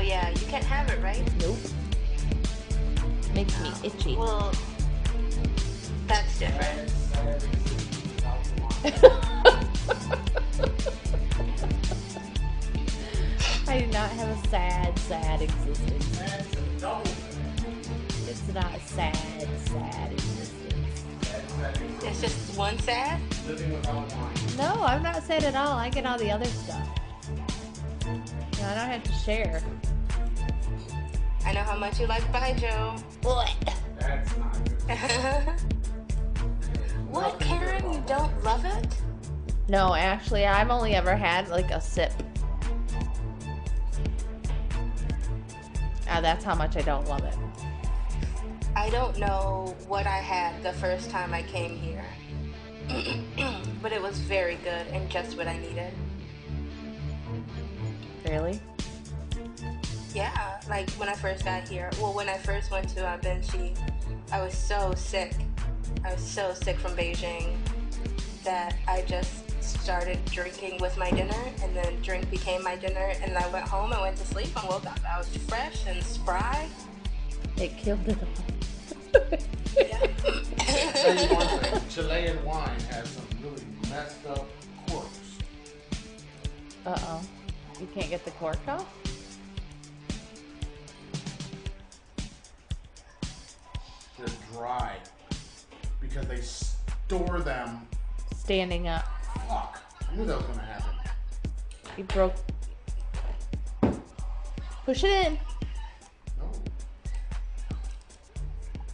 yeah, you can't have it, right? Nope. Makes me itchy. Well, that's different. I do not have a sad, sad existence. It's not a sad, sad existence. It's just one sad? No, I'm not sad at all. I get all the other stuff. No, I don't have to share. I know how much you like Baijiu. What? That's not good. What, Karen? You don't love it? No, actually, I've only ever had like a sip. That's how much I don't love it. I don't know what I had the first time I came here. But it was very good and just what I needed. Really? Yeah, like when I first got here. Well, when I first went to Benchi, I was so sick. I was so sick from Beijing that I just started drinking with my dinner, and then drink became my dinner, and I went home and went to sleep and woke up. I was fresh and spry. It killed it all. Yeah. Tell you one thing, Chilean wine has some really messed up corks. Uh-oh. You can't get the cork off? They're dry because they store them. Standing up. Fuck, I knew that was gonna happen. You broke. Push it in. No,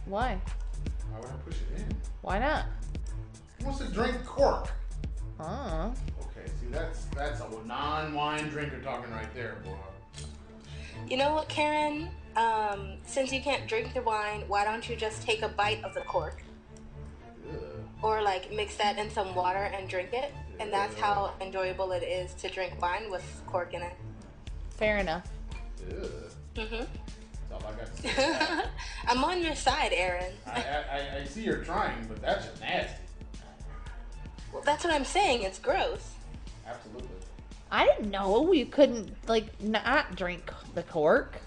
Why? why would I push it in? Why not? Who wants to drink cork? Oh. Okay, see that's a non-wine drinker talking right there, boy. You know what, Karen? Since you can't drink the wine, why don't you just take a bite of the cork? Ugh. Or like mix that in some water and drink it? And that's how enjoyable it is to drink wine with cork in it. Fair enough. Ugh. Mm-hmm. That's all I got to say. I'm on your side, Aaron. I see you're trying, but that's just nasty. Well, that's what I'm saying. It's gross. Absolutely. I didn't know you couldn't, like, not drink the cork.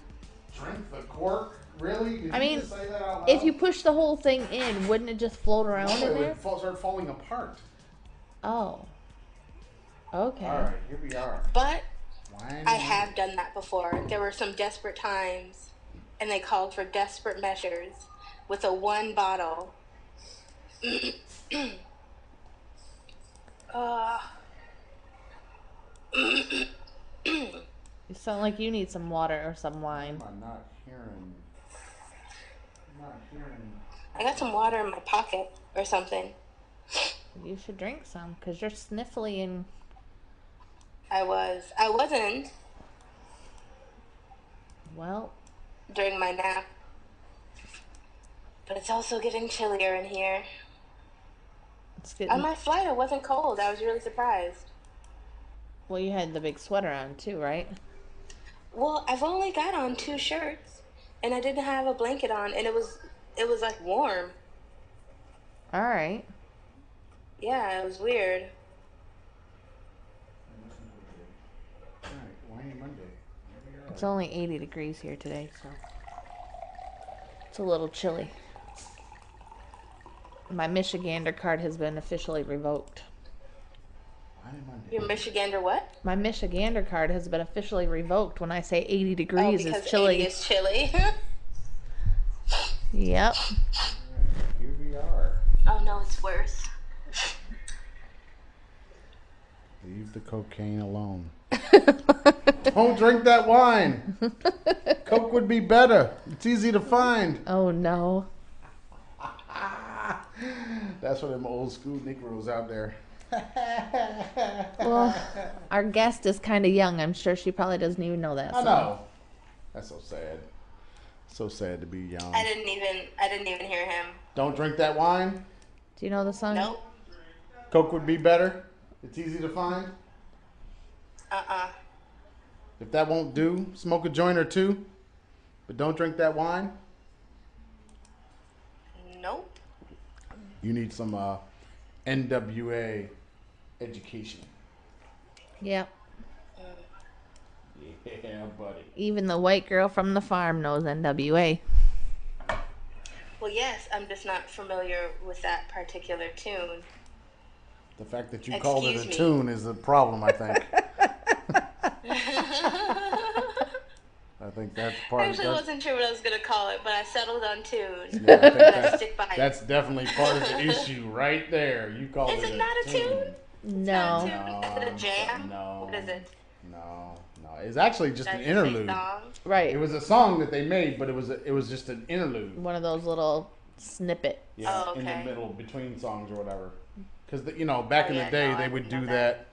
Drink the cork? Really? Did I you mean, just say that out loud? If you push the whole thing in, wouldn't it just float around No, in it there? would start falling apart. Oh. Okay. All right, here we are. But Wine I have done that before. There were some desperate times, and they called for desperate measures with a one bottle. You sound like you need some water or some wine. I'm not hearing. I'm not hearing. I got some water in my pocket or something. You should drink some, because you're sniffly and... I wasn't Well, during my nap. But it's also getting chillier in here. it's getting... On my flight, it wasn't cold. I was really surprised. Well, you had the big sweater on, too, right? Well, I've only got on 2 shirts, and I didn't have a blanket on, and it was like warm. All right. Yeah, it was weird. All right, Wine Monday. Here we are. It's only 80 degrees here today, so... It's a little chilly. My Michigander card has been officially revoked. Wine Monday. Your Michigander what? My Michigander card has been officially revoked when I say 80 degrees because is chilly. 80 is chilly. Yep. All right, here we are. Oh no, it's worse. Leave the cocaine alone. Don't drink that wine. Coke would be better. It's easy to find. Oh no. That's for them old school Negroes out there. Well, our guest is kind of young. I'm sure she probably doesn't even know that I song. know. That's so sad. So sad to be young. I didn't even hear him. Don't drink that wine. Do you know the song? Nope. Coke would be better. It's easy to find. If that won't do, smoke a joint or two. But don't drink that wine. Nope. You need some NWA education. Yep. Yeah, buddy. Even the white girl from the farm knows NWA. Well, yes, I'm just not familiar with that particular tune. The fact that you called it Excuse a me. tune is a problem, I think. I think that's part I of actually wasn't sure what I was going to call it, but I settled on tune. Yeah, I think Let's stick by it. that's definitely part of the issue right there. You called Is it it not a tune? It's not a No. tune? Is it a jam? No. What is it? No. It's actually just an Does it say interlude. song? Right. It was a song that they made, but it was just an interlude. One of those little snippet. Yeah, Oh, in the okay. middle between songs or whatever. Because back in the yeah, day no, they I would didn't do know that,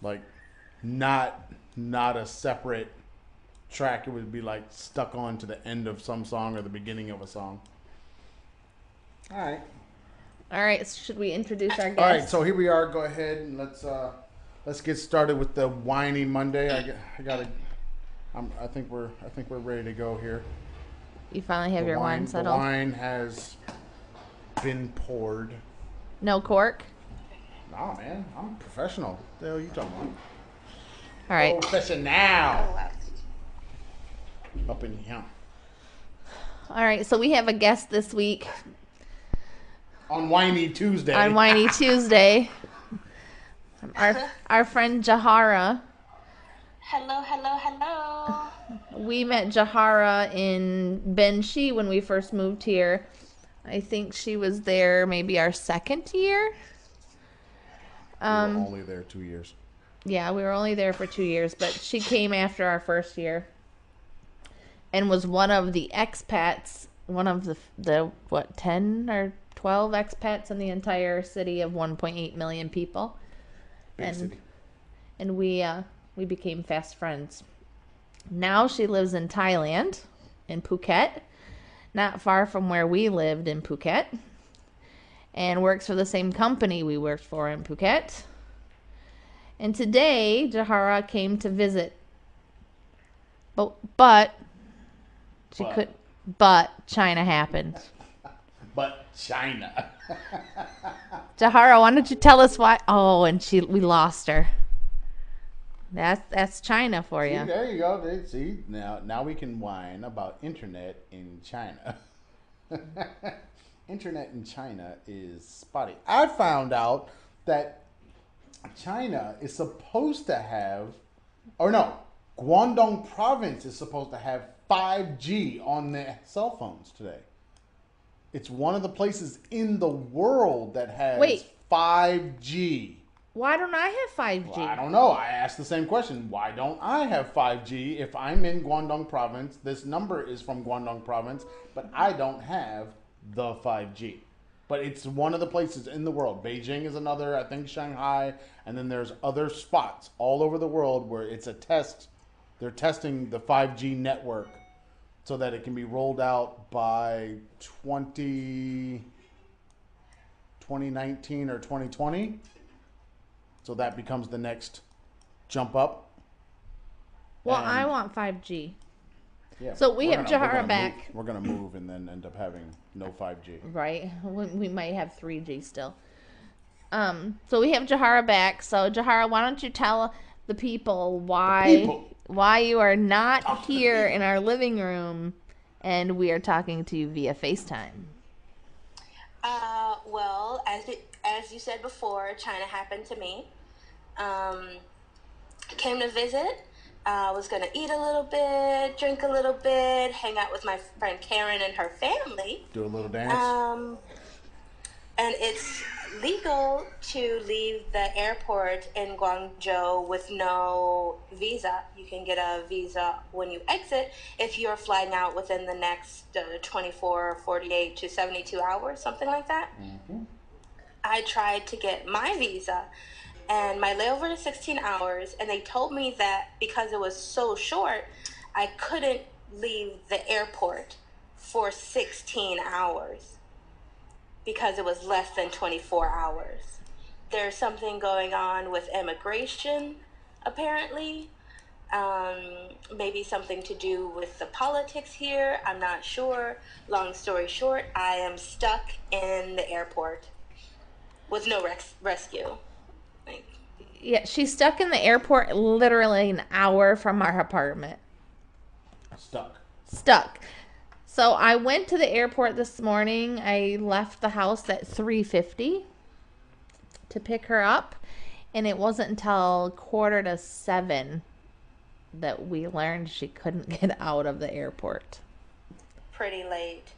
like not a separate track. It would be like stuck on to the end of some song or the beginning of a song. All right. All right, so should we introduce our guest? All right, so here we are. Go ahead and let's get started with the Winy Monday. I think we're ready to go here. You finally have your wine settled. The wine has been poured. No cork? Nah, man, I'm professional. What the hell are you talking about? All right. Professional. Oh, wow. Up in here. All right, so we have a guest this week On Winy Tuesday. on Winy Tuesday. Our friend Jaharra. Hello, hello, hello. We met Jaharra in Benxi when we first moved here. I think she was there maybe our second year. We were only there 2 years. Yeah, we were only there for 2 years, but she came after our first year and was one of the expats, one of the 10 or 12 expats in the entire city of 1.8 million people. Big city. And we became fast friends. Now she lives in Thailand, in Phuket, not far from where we lived in Phuket, and works for the same company we worked for in Phuket. And today, Jaharra came to visit. But China happened. But China. Jaharra, why don't you tell us why? Oh, and we lost her. That's China for you. See, there you go. See, now we can whine about internet in China. Internet in China is spotty. I found out that China is supposed to have, Guangdong province is supposed to have 5G on their cell phones today. It's one of the places in the world that has 5G. Why don't I have 5G? Well, I don't know. I asked the same question. Why don't I have 5G if I'm in Guangdong province? This number is from Guangdong province, but I don't have the 5G. But it's one of the places in the world. Beijing is another, I think Shanghai, and then there's other spots all over the world where it's a test. They're testing the 5G network so that it can be rolled out by 2019 or 2020. So that becomes the next jump up. Well, And I want 5G. yeah, So we have Jaharra back. We're going to move and then end up having no 5G. Right. We might have 3G still. So we have Jaharra back. So Jaharra, why don't you tell the people why you are not here in our living room and we are talking to you via FaceTime? Well, as you said before, China happened to me. Came to visit. Was going to eat a little bit, drink a little bit, hang out with my friend Karen and her family. Do a little dance. And it's legal to leave the airport in Guangzhou with no visa. You can get a visa when you exit if you're flying out within the next 24, 48 to 72 hours, something like that. Mm-hmm. I tried to get my visa, and my layover is 16 hours, and they told me that because it was so short, I couldn't leave the airport for 16 hours because it was less than 24 hours. There's something going on with immigration, apparently. Maybe something to do with the politics here. I'm not sure. Long story short, I am stuck in the airport with no rescue. Yeah, she's stuck in the airport literally an hour from our apartment. Stuck. Stuck. So I went to the airport this morning. I left the house at 3:50 to pick her up, and it wasn't until 6:45 that we learned she couldn't get out of the airport. Pretty late.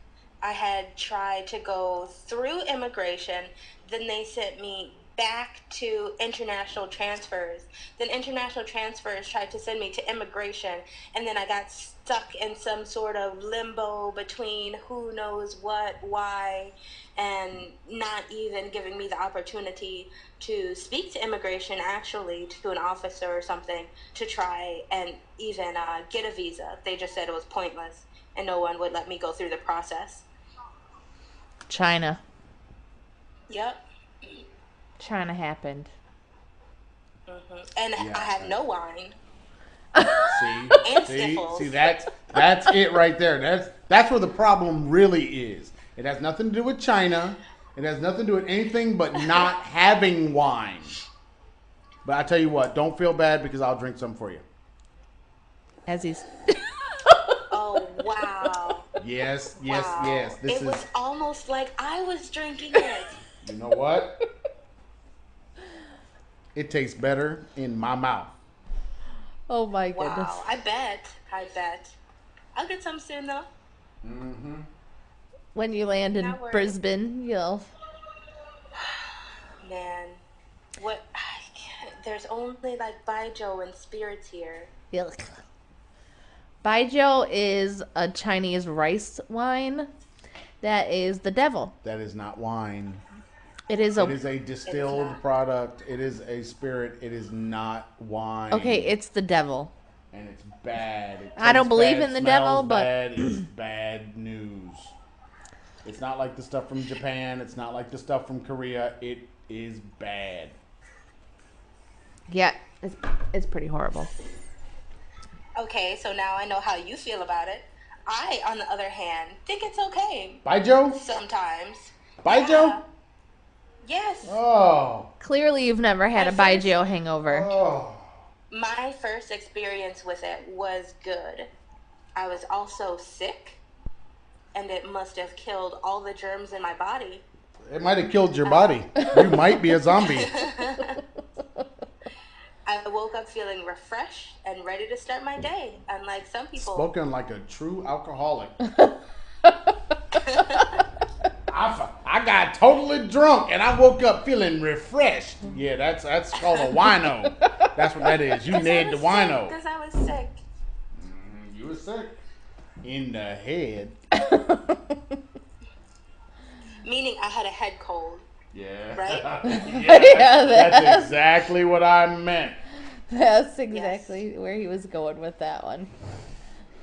I had tried to go through immigration, then they sent me back to international transfers. Then international transfers tried to send me to immigration, and then I got stuck in some sort of limbo between who knows what, why, and not even giving me the opportunity to speak to immigration, actually, to an officer or something, to try and even get a visa. They just said it was pointless, and no one would let me go through the process. China. Yep. China happened. And Yeah. I have no wine. See, sniffles. see, that's it right there. That's where the problem really is. It has nothing to do with China. It has nothing to do with anything but not having wine. But I tell you what, don't feel bad because I'll drink some for you. As he's Oh, wow. Yes. Wow. This It was almost like I was drinking it. You know what? It tastes better in my mouth. Oh my goodness. Wow. I bet. I'll get some soon, though. Mm-hmm. When you land in Not worried. Brisbane, you'll Man. What? There's only like Baijiu and spirits here. Baijiu is a Chinese rice wine that is the devil. That is not wine. It is It is a distilled not. product. It is a spirit. It is not wine. Okay, it's the devil. And it's bad. It I don't tastes believe bad, in the smells devil, but- bad. It's bad news. It's not like the stuff from Japan. It's not like the stuff from Korea. It is bad. Yeah, it's pretty horrible. Okay, so now I know how you feel about it. I, on the other hand, think it's okay Baijiu? sometimes. Baijiu? Yeah. Yes. Oh. Clearly, you've never had a At first- Baijiu hangover. Oh. My first experience with it was good. I was also sick, and it must have killed all the germs in my body. It might have killed your body. You might be a zombie. I woke up feeling refreshed and ready to start my day, unlike some people. Spoken like a true alcoholic. I got totally drunk and I woke up feeling refreshed. Yeah, that's called a wino. That's what that is. You need the wino. Because I was sick. You were sick. In the head. Meaning I had a head cold. Yeah. Right? Yeah, that's exactly what I meant. That's exactly where he was going with that one.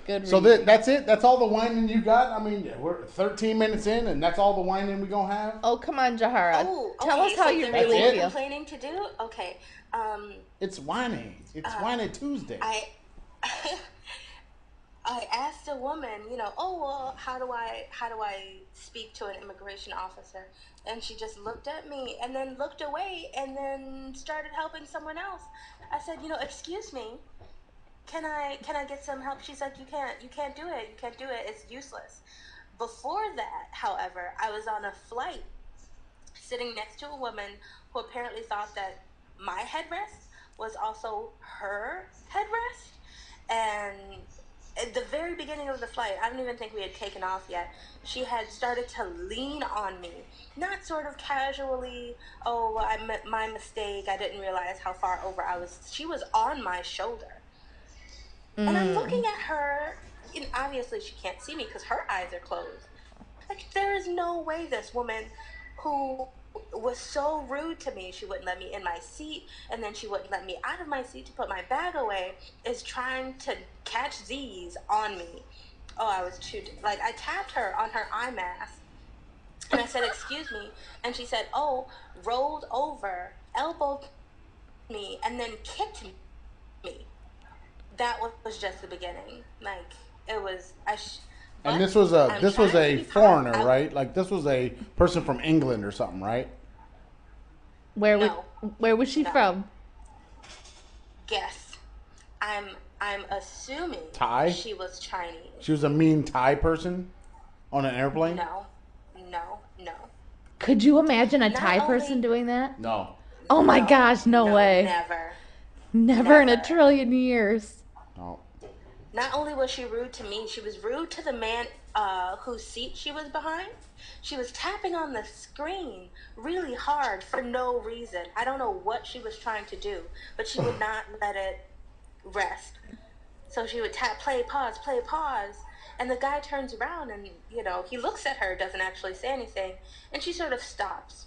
Good. So read. that's it? That's all the whining you got? I mean, we're 13 minutes in and that's all the whining we're going to have? Oh, come on, Jahara. Oh, Tell us how so you there is really That's it? feel. complaining to do? Okay. It's whining. It's whining Tuesday. I asked a woman, oh well, how do I speak to an immigration officer? And she just looked at me and then looked away and then started helping someone else. I said, excuse me, can I get some help? She's like, you can't do it. It's useless. Before that, however, I was on a flight sitting next to a woman who apparently thought that my headrest was also her headrest. And at the very beginning of the flight, I don't even think we had taken off yet, she had started to lean on me. Not sort of casually, oh, my mistake, I didn't realize how far over I was. She was on my shoulder. And I'm looking at her, and obviously she can't see me because her eyes are closed. Like, there is no way this woman who was so rude to me, she wouldn't let me in my seat, and then she wouldn't let me out of my seat to put my bag away, is trying to catch these on me. Oh, I was too, I tapped her on her eye mask, and I said, excuse me, and she said, oh, rolled over, elbowed me, and then kicked me. That was just the beginning. It was, and this was a foreigner, calm. right? Like this was a person from England or something, right? Where No. was she No. from? guess. I'm assuming Thai? she was Chinese. She was a mean Thai person on an airplane? No. Could you imagine a Not Thai only- person doing that? No. Oh my No, gosh, no way. Never. Never in a trillion years. No. Not only was she rude to me, she was rude to the man whose seat she was behind. She was tapping on the screen really hard for no reason. I don't know what she was trying to do, but she would not let it rest. So she would tap play, pause, and the guy turns around and, he looks at her, doesn't actually say anything, and she sort of stops.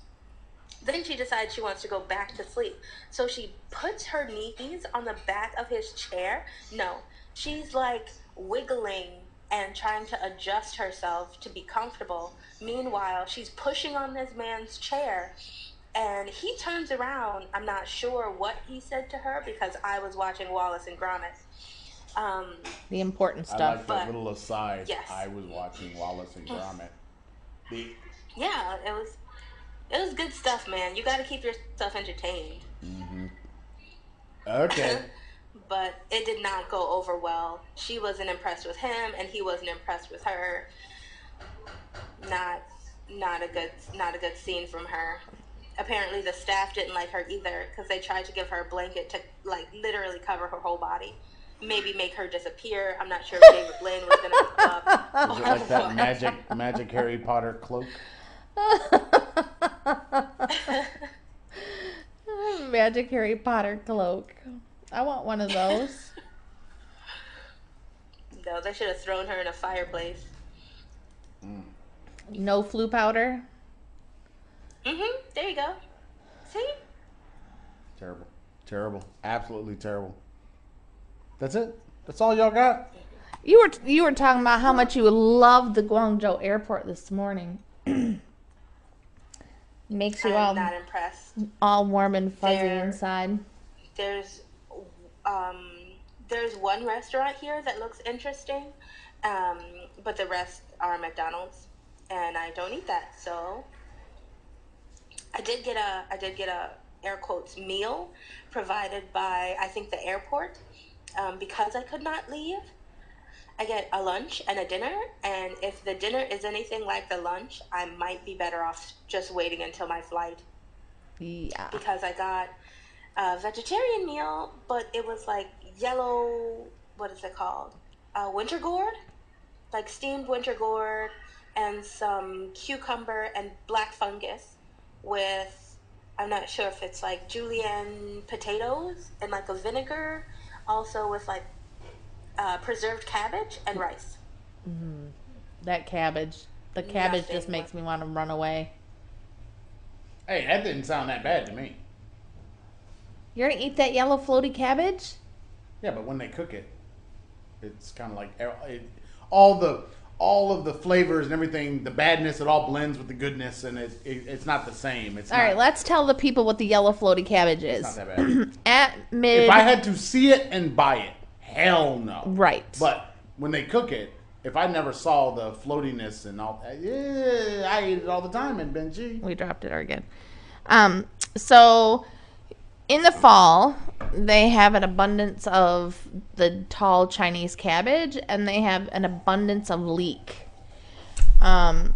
Then she decides she wants to go back to sleep. So she puts her knees on the back of his chair. No, she's like wiggling and trying to adjust herself to be comfortable. Meanwhile, she's pushing on this man's chair. And he turns around. I'm not sure what he said to her because I was watching Wallace and Gromit. The important I stuff. like that little aside. Yes. I was watching Wallace and Gromit. Yeah, it was good stuff, man. You got to keep yourself entertained. Mm-hmm. Okay. But it did not go over well. She wasn't impressed with him, and he wasn't impressed with her. Not a good scene from her. Apparently, the staff didn't like her either because they tried to give her a blanket to literally cover her whole body. Maybe make her disappear. I'm not sure if David Blaine was gonna hook up. Is it like that magic Harry Potter cloak? Magic Harry Potter cloak. I want one of those. No, they should have thrown her in a fireplace. No flu powder. There you go. See? Terrible. Absolutely terrible. That's it? That's all y'all got? You were talking about how much you love the Guangzhou airport this morning. Makes you I'm not impressed. all warm and fuzzy inside. There's one restaurant here that looks interesting, but the rest are McDonald's, and I don't eat that. So I did get a air quotes meal provided by I think the airport because I could not leave. I get a lunch and a dinner, and if the dinner is anything like the lunch, I might be better off just waiting until my flight. Yeah. Because I got a vegetarian meal, but it was like yellow, what is it called? Winter gourd? Like steamed winter gourd and some cucumber and black fungus with, I'm not sure if it's like julienne potatoes and like a vinegar, also with like preserved cabbage and rice. That cabbage. The cabbage Nothing just makes me want to run away. Hey, that didn't sound that bad to me. You're going to eat that yellow floaty cabbage? Yeah, but when they cook it, it's kind of like all of the flavors and everything, the badness, it all blends with the goodness, and it's not the same. All right, let's tell the people what the yellow floaty cabbage is. It's not that bad. At mid... If I had to see it and buy it, hell no. Right. But when they cook it, if I never saw the floatiness and all that, yeah, I eat it all the time in Benji. We dropped it again. So in the fall, they have an abundance of the tall Chinese cabbage, and they have an abundance of leek. And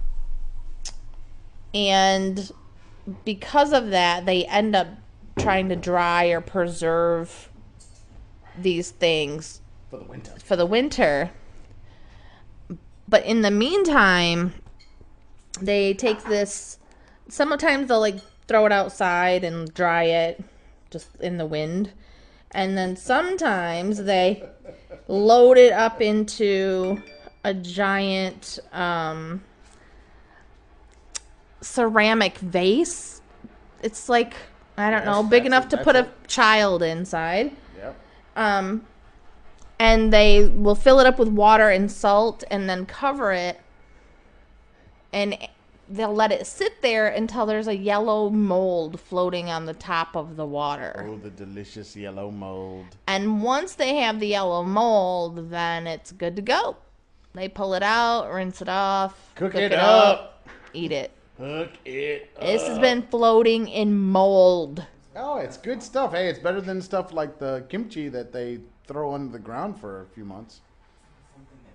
because of that, they end up trying to dry or preserve these things for the winter. But in the meantime, they take this, sometimes they'll like throw it outside and dry it just in the wind. And then sometimes they load it up into a giant ceramic vase. It's like, I don't know, big enough to put a child inside. Yep. And they will fill it up with water and salt and then cover it. And they'll let it sit there until there's a yellow mold floating on the top of the water. Oh, the delicious yellow mold. And once they have the yellow mold, then it's good to go. They pull it out, rinse it off, cook it up, eat it. Hook it up. This has been floating in mold. Oh, it's good stuff. Hey, it's better than stuff like the kimchi that they throw under the ground for a few months.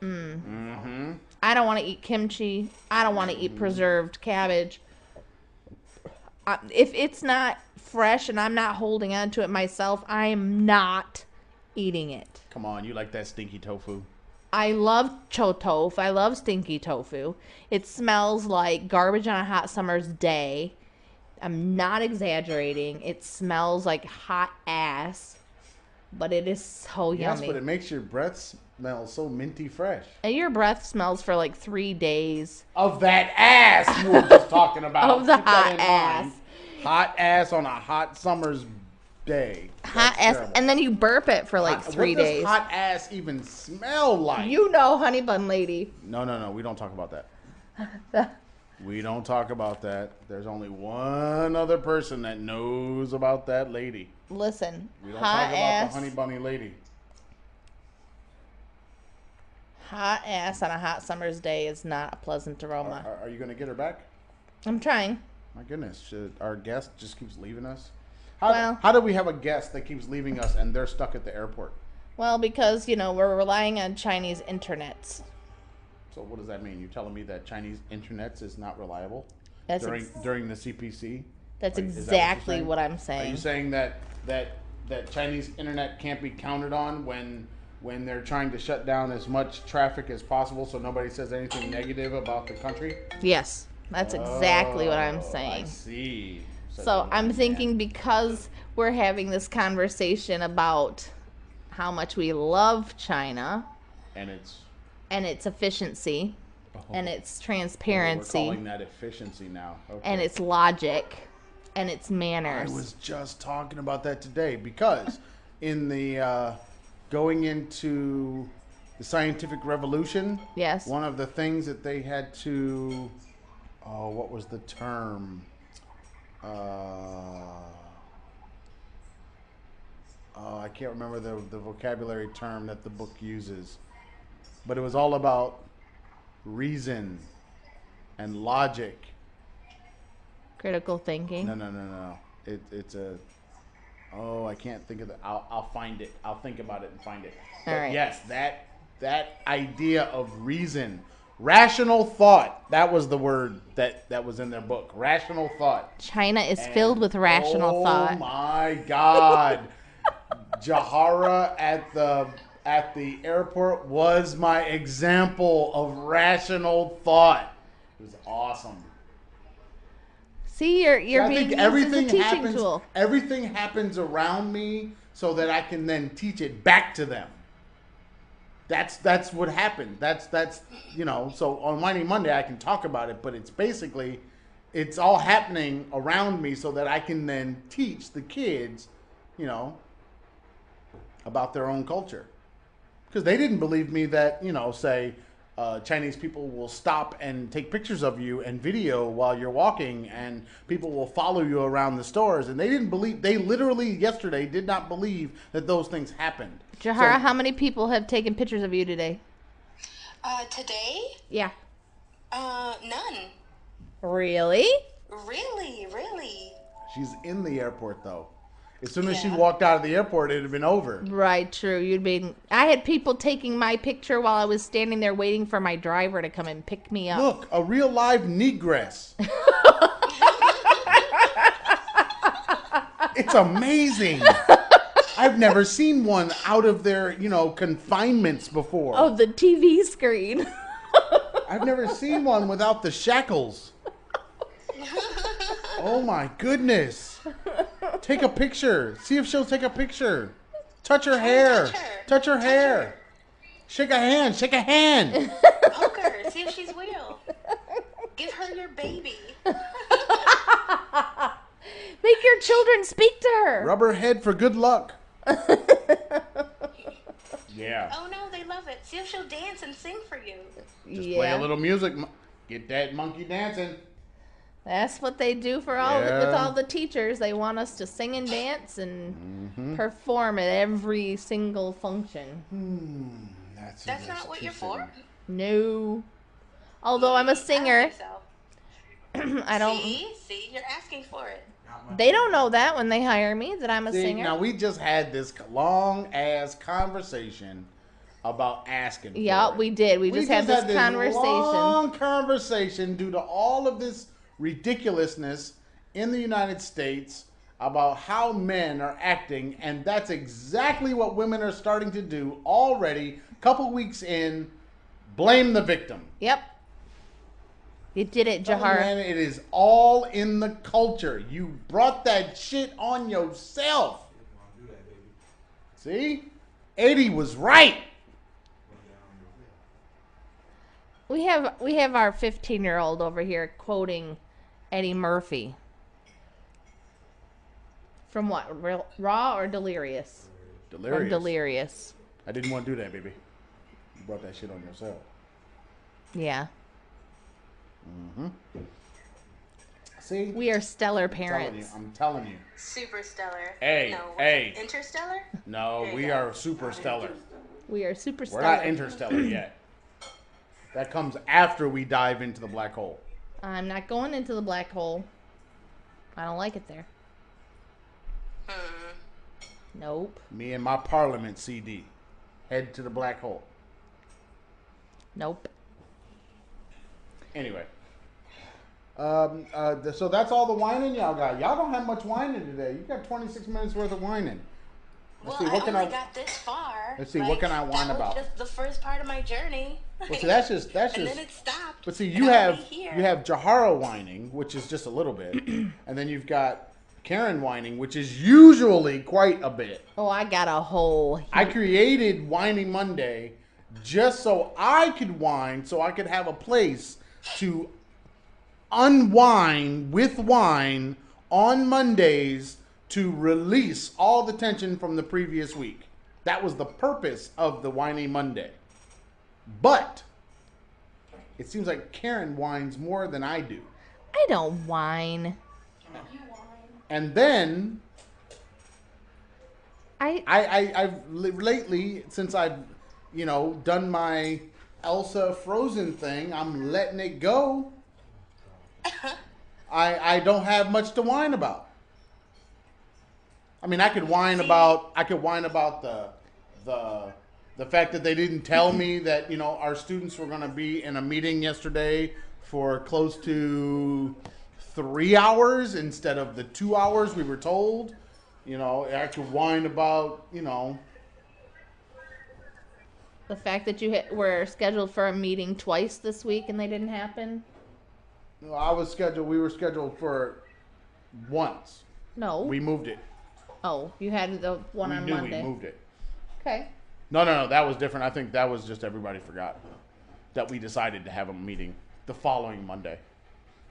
I don't want to eat kimchi. I don't want to eat preserved cabbage. If it's not fresh and I'm not holding on to it myself, I am not eating it. Come on, you like that stinky tofu? I love tofu. I love stinky tofu. It smells like garbage on a hot summer's day. I'm not exaggerating. It smells like hot ass, but it is so Yes, yummy. but it makes your breath smell so minty fresh. And your breath smells for like 3 days. Of that ass you were just talking about. Of the Keep that hot in ass. mind. Hot ass on a hot summer's day. Hot That's ass. terrible. And then you burp it for like 3 days. What does hot ass even smell like? You know, honey bun lady. No. We don't talk about that. We don't talk about that. There's only one other person that knows about that lady. Listen, We don't hot talk about ass. the honey bunny lady. Hot ass on a hot summer's day is not a pleasant aroma. Are you going to get her back? I'm trying. My goodness. Our guest just keeps leaving us? Well- How do we have a guest that keeps leaving us and they're stuck at the airport? Well, because, we're relying on Chinese internets. So what does that mean? You're telling me that Chinese internets is not reliable That's during the CPC? That's Is that exactly you're what I'm Are saying. you saying that Chinese internet can't be counted on when they're trying to shut down as much traffic as possible so nobody says anything negative about the country? Yes, that's exactly what I'm I saying. see. So I'm thinking because we're having this conversation about how much we love China And it's and its efficiency and its we're transparency calling that efficiency now. Okay. and its logic and its I manners. was just talking about that today because in the going into the scientific revolution, Yes. one of the things that they had to, what was the term? I can't remember the vocabulary term that the book uses, but it was all about reason and logic. Critical thinking. No. It's a. Oh, I can't think of it. I'll find it. I'll think about it and find it. But All right. yes, that idea of reason, rational thought. That was the word that was in their book. Rational thought. China is filled with rational thought. Oh my God, Jaharra at the airport was my example of rational thought. It was awesome. See, you're I being think used as a everything teaching happens. tool. Everything happens around me so that I can then teach it back to them. That's what happened. That's So on Winy Monday I can talk about it, but it's all happening around me so that I can then teach the kids, about their own culture. Because they didn't believe me that say. Chinese people will stop and take pictures of you and video while you're walking, and people will follow you around the stores. And they literally yesterday did not believe that those things happened. Jaharra, So- how many people have taken pictures of you today? Today? Yeah. None. Really? Really? She's in the airport though. As soon as she Yeah. walked out of the airport, it had been over. Right, true. I had people taking my picture while I was standing there waiting for my driver to come and pick me up. Look, a real live negress. It's amazing. I've never seen one out of their, confinements before. Oh, the TV screen. I've never seen one without the shackles. Oh my goodness. Take a picture. See if she'll take a picture. Touch her hair. Touch her hair. Shake a hand. Shake a hand. Poke her. See if she's real. Give her your baby. Make your children speak to her. Rub her head for good luck. Yeah. Oh no, they love it. See if she'll dance and sing for you. Just play a little music. Get that monkey dancing. That's what they do for with all the teachers. They want us to sing and dance and perform at every single function. That's not what you're for? No. Although I'm a singer, I don't think so. I don't. See, you're asking for it. They don't know that when they hire me that I'm a See, singer. now we just had this long ass conversation about asking. Yeah, for it. we did. We just had this conversation. Long conversation due to all of this ridiculousness in the United States about how men are acting, and that's exactly what women are starting to do already. Couple weeks in, blame the victim. Yep. You did it, Jaharra. Man, it is all in the culture. You brought that shit on yourself. See? 80 was right. We have our 15-year-old over here quoting Eddie Murphy. From what? Raw or Delirious? Delirious. From Delirious. I didn't want to do that, baby. You brought that shit on yourself. Yeah. Mm-hmm. See? We are stellar parents. I'm telling you. Super stellar. Hey, no, hey. Interstellar? No, we are super stellar. We are super We're stellar. not interstellar yet. That comes after we dive into the black hole. I'm not going into the black hole. I don't like it there. Nope. Me and my Parliament CD. Head to the black hole. Nope. Anyway. So that's all the whining y'all got. Y'all don't have much whining today. You got 26 minutes worth of whining. Let's see, what I got this far. Let's see, what can I whine about? Just the first part of my journey. Well, see, that's just. And then it stopped. But see, you have Jaharra whining, which is just a little bit, and then you've got Karen whining, which is usually quite a bit. Oh, I got a whole. I created Whining Monday just so I could whine, so I could have a place to unwind with wine on Mondays to release all the tension from the previous week. That was the purpose of the Whiny Monday. But it seems like Karen whines more than I do. I don't whine. And then I've lately, since I've done my Elsa Frozen thing, I'm letting it go. I don't have much to whine about. I mean, I could whine about the fact that they didn't tell me that our students were going to be in a meeting yesterday for close to 3 hours instead of the 2 hours we were told. I could whine about the fact that you were scheduled for a meeting twice this week and they didn't happen. We were scheduled for once. No. We moved it. Oh, you had the one on Monday. We moved it. Okay. No, that was different. I think that was just everybody forgot that we decided to have a meeting the following Monday.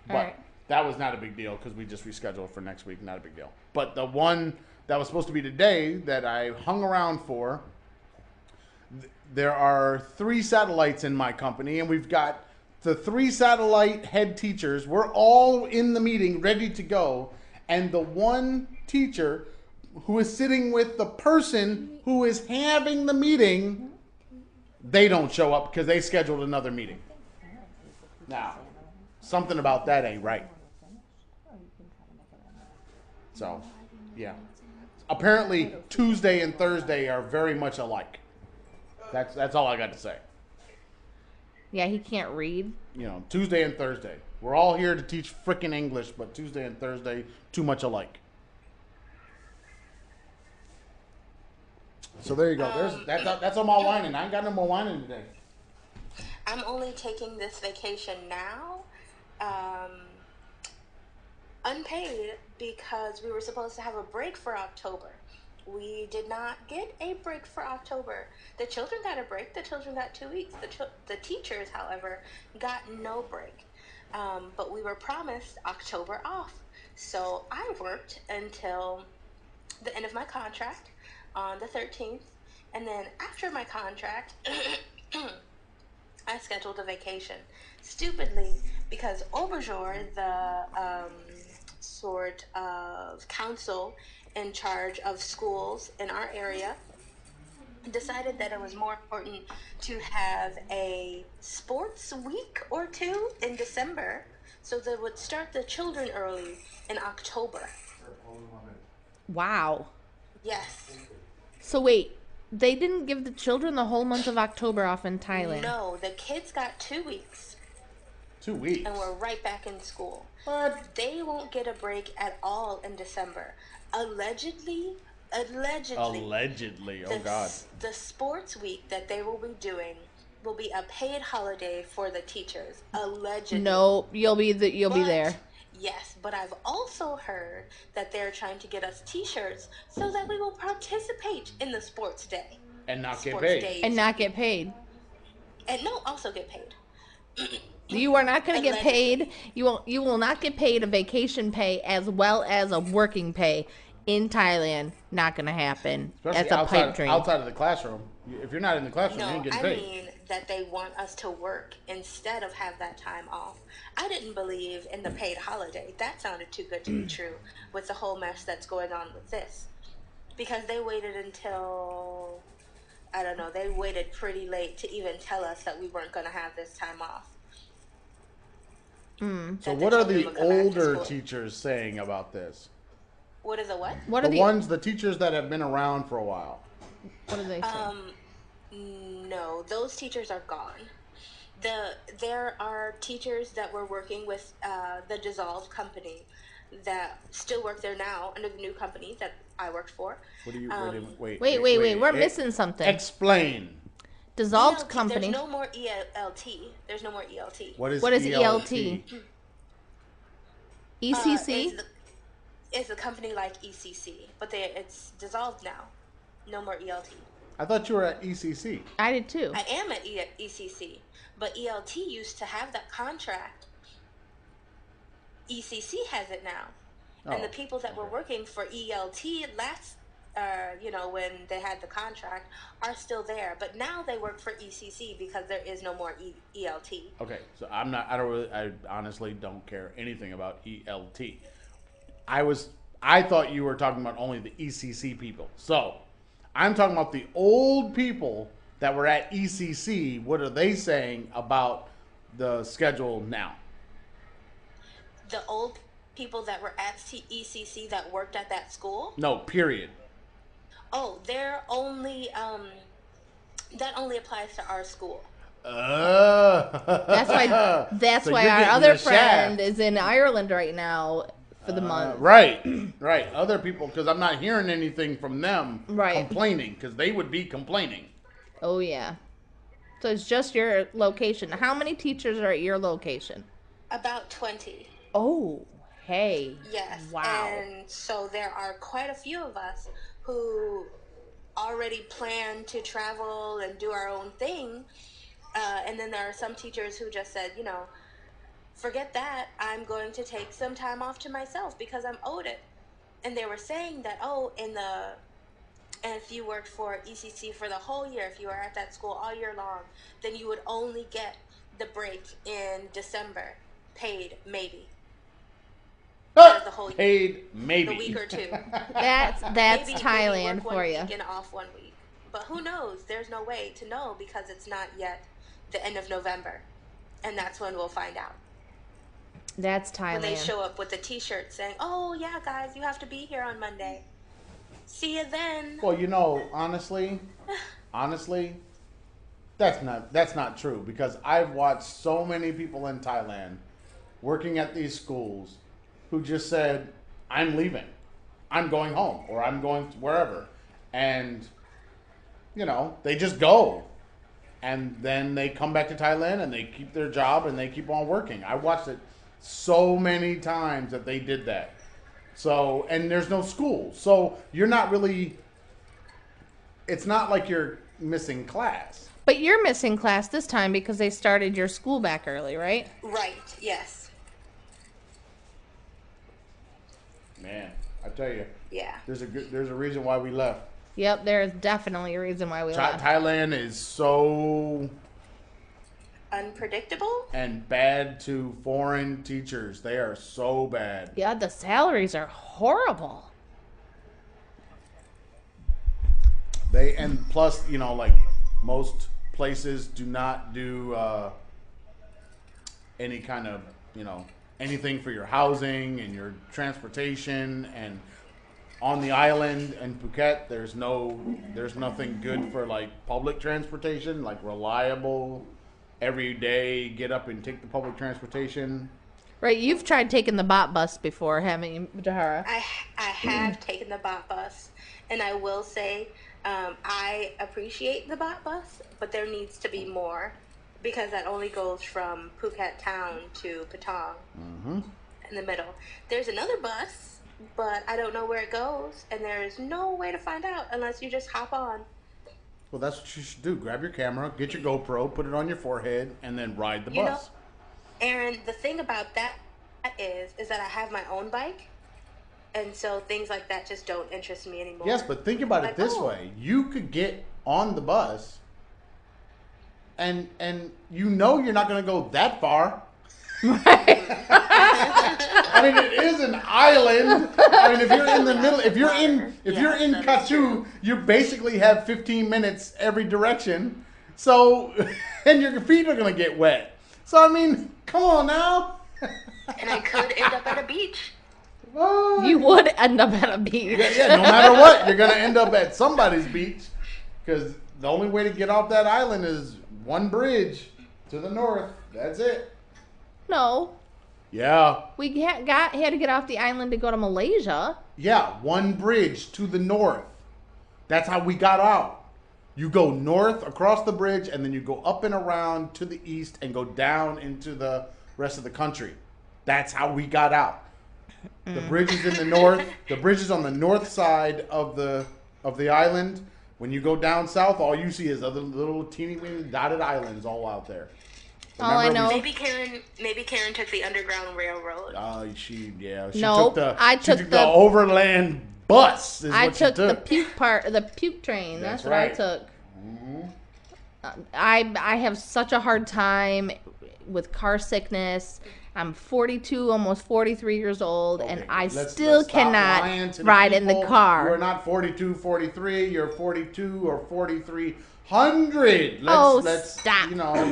But that was not a big deal because we just rescheduled for next week. Not a big deal. But the one that was supposed to be today that I hung around for, there are 3 satellites in my company, and we've got the 3 satellite head teachers. We're all in the meeting ready to go. And the one teacher who is sitting with the person who is having the meeting, they don't show up because they scheduled another meeting. Now, something about that ain't right. So, yeah. Apparently, Tuesday and Thursday are very much alike. That's all I got to say. Yeah, he can't read. Tuesday and Thursday. We're all here to teach frickin' English, but Tuesday and Thursday, too much alike. So there you go. That's all my whining. I ain't got no more whining today. I'm only taking this vacation now, unpaid, because we were supposed to have a break for October. We did not get a break for October. The children got a break. The children got 2 weeks. The teachers, however, got no break. But we were promised October off. So I worked until the end of my contract on the 13th. And then after my contract, I scheduled a vacation. Stupidly, because Auberjour, the sort of council in charge of schools in our area, decided that it was more important to have a sports week or 2 in December, so they would start the children early in October. Wow. Yes. So wait, they didn't give the children the whole month of October off in Thailand. No, the kids got 2 weeks. 2 weeks. And we're right back in school. What? They won't get a break at all in December. Allegedly, Allegedly. Oh, God. the sports week that they will be doing will be a paid holiday for the teachers. Allegedly. No, you'll be there. Yes, but I've also heard that they're trying to get us T-shirts so that we will participate in the sports day. And not get Sports paid. days. And not get paid. And no, also get paid. You are not going to get paid. You will not get paid a vacation pay as well as a working pay in Thailand. Not going to happen. Especially That's a pipe dream. outside of the classroom. If you're not in the classroom, you No, ain't getting I paid. mean that they want us to work instead of have that time off. I didn't believe in the paid holiday. That sounded too good to be true with the whole mess that's going on with this. Because they waited until, I don't know, they waited pretty late to even tell us that we weren't going to have this time off. So what are the older teachers saying about this? What is the what? What are The teachers that have been around for a while. What do they say? No, those teachers are gone. There are teachers that were working with the dissolved company that still work there now under the new company that I worked for. What do you wait? Wait. We're missing something. Explain. Dissolved ELT, company. There's no more ELT. There's no more ELT. What is ELT? ECC? It's a company like ECC, but it's dissolved now. No more ELT. I thought you were at ECC. I did too. I am at ECC, but ELT used to have that contract. ECC has it now. And the people that were working for ELT last, when they had the contract, are still there. But now they work for ECC because there is no more ELT. Okay, so I honestly don't care anything about ELT. I thought you were talking about only the ECC people. So, I'm talking about the old people that were at ECC. What are they saying about the schedule now? The old people that were at ECC that worked at that school? No, period. Oh, they're only, that only applies to our school. That's So why you're our getting other the friend shaft. is in Ireland right now for the month. Right. Other people, because I'm not hearing anything from them Right. complaining, because they would be complaining. Oh yeah. So it's just your location. How many teachers are at your location? About 20. Oh, hey. Yes. Wow. And so there are quite a few of us who already plan to travel and do our own thing. And then there are some teachers who just said, forget that. I'm going to take some time off to myself because I'm owed it. And they were saying that, and if you worked for ECC for the whole year, if you were at that school all year long, then you would only get the break in December, paid maybe. The whole year. Paid maybe. The week or two. That's Maybe Thailand work for one you. week and off 1 week. But who knows? There's no way to know because it's not yet the end of November. And that's when we'll find out. That's Thailand. When they show up with a t-shirt saying, oh, yeah, guys, you have to be here on Monday. See you then. Well, honestly, that's not true because I've watched so many people in Thailand working at these schools who just said, I'm leaving. I'm going home or I'm going wherever. And, they just go. And then they come back to Thailand and they keep their job and they keep on working. I watched it so many times that they did that. So, and there's no school. So you're not really, it's not like you're missing class. But you're missing class this time because they started your school back early, right? Right, yes. Man, I tell you, Yeah. there's a reason why we left. Yep, there's definitely a reason why we left. Thailand is so Unpredictable? and bad to foreign teachers. They are so bad. Yeah, the salaries are horrible. And plus, like most places do not do any kind of, anything for your housing and your transportation and on the island in Phuket, there's nothing good for like public transportation, like reliable, every day get up and take the public transportation. Right, you've tried taking the bot bus before, haven't you, Jaharra? I have taken the bot bus, and I will say I appreciate the bot bus, but there needs to be more because that only goes from Phuket town to Patong in the middle. There's another bus, but I don't know where it goes, and there is no way to find out unless you just hop on. Well, that's what you should do. Grab your camera, get your GoPro, put it on your forehead, and then ride the bus. Know, Aaron, the thing about that is that I have my own bike, and so things like that just don't interest me anymore. Yes, but think about it this way. You could get on the bus, and you know you're not going to go that far. I mean, it is an island. I mean, if you're in the middle, if you're in Kachu, you basically have 15 minutes every direction. So, and your feet are going to get wet. So, I mean, come on now. And I could end up at a beach. What? You would end up at a beach. Yeah, no matter what, you're going to end up at somebody's beach. Because the only way to get off that island is one bridge to the north. That's it. No. Yeah. We had to get off the island to go to Malaysia. Yeah, one bridge to the north. That's how we got out. You go north across the bridge, and then you go up and around to the east and go down into the rest of the country. That's how we got out. The bridge is in the north. The bridge is on the north side of the island. When you go down south, all you see is other little teeny weeny dotted islands all out there. All I know. Maybe Karen took the Underground Railroad. She nope, took the overland bus. I took the puke train. That's what right. I took. Mm-hmm. I have such a hard time with car sickness. I'm 42, almost 43 years old, okay, and I still cannot ride in the car. You're not 42, 43. You're 42 or 4300. Let's stop. You know,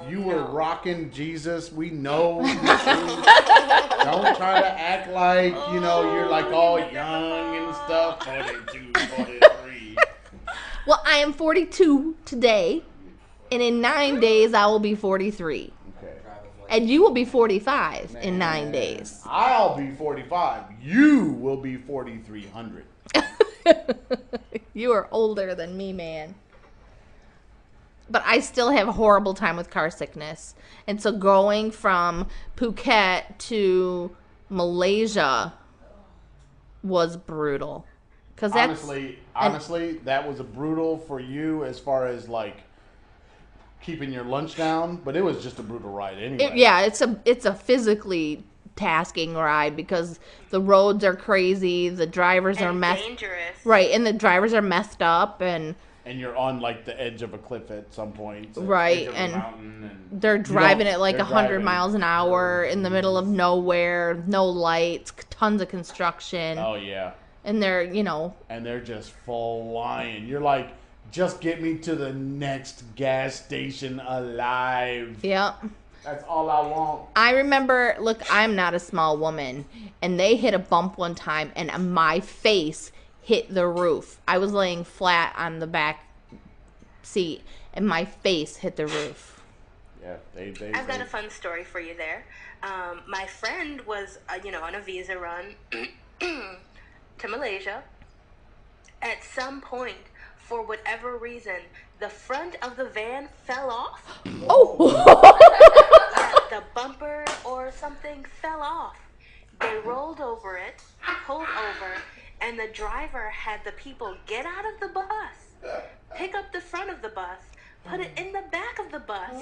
you were rocking Jesus. We know. Don't try to act like, you're like all young and stuff. 42, 43. Well, I am 42 today, and in 9 days I will be 43. Okay. And you will be 45 in 9 days. I'll be 45. You will be 4,300. You are older than me, man. But I still have a horrible time with car sickness. And so going from Phuket to Malaysia was brutal. Honestly, that was brutal for you as far as like keeping your lunch down, but it was just a brutal ride anyway. It's a physically tasking ride because the roads are crazy, the drivers are dangerous. Right, and the drivers are messed up and you're on like the edge of a cliff at some point. Right, and they're driving at like 100 miles an hour in the middle of nowhere, no lights, tons of construction. Oh yeah. And they're, and they're just flying. You're like, just get me to the next gas station alive. Yep. That's all I want. I remember, look, I'm not a small woman, and they hit a bump one time, and my face hit the roof. I was laying flat on the back seat, and my face hit the roof. Yeah, I've got a fun story for you there. My friend was, on a visa run to Malaysia. At some point, for whatever reason, the front of the van fell off. Oh! The bumper or something fell off. They rolled over it, pulled over, and the driver had the people get out of the bus, pick up the front of the bus, put it in the back of the bus,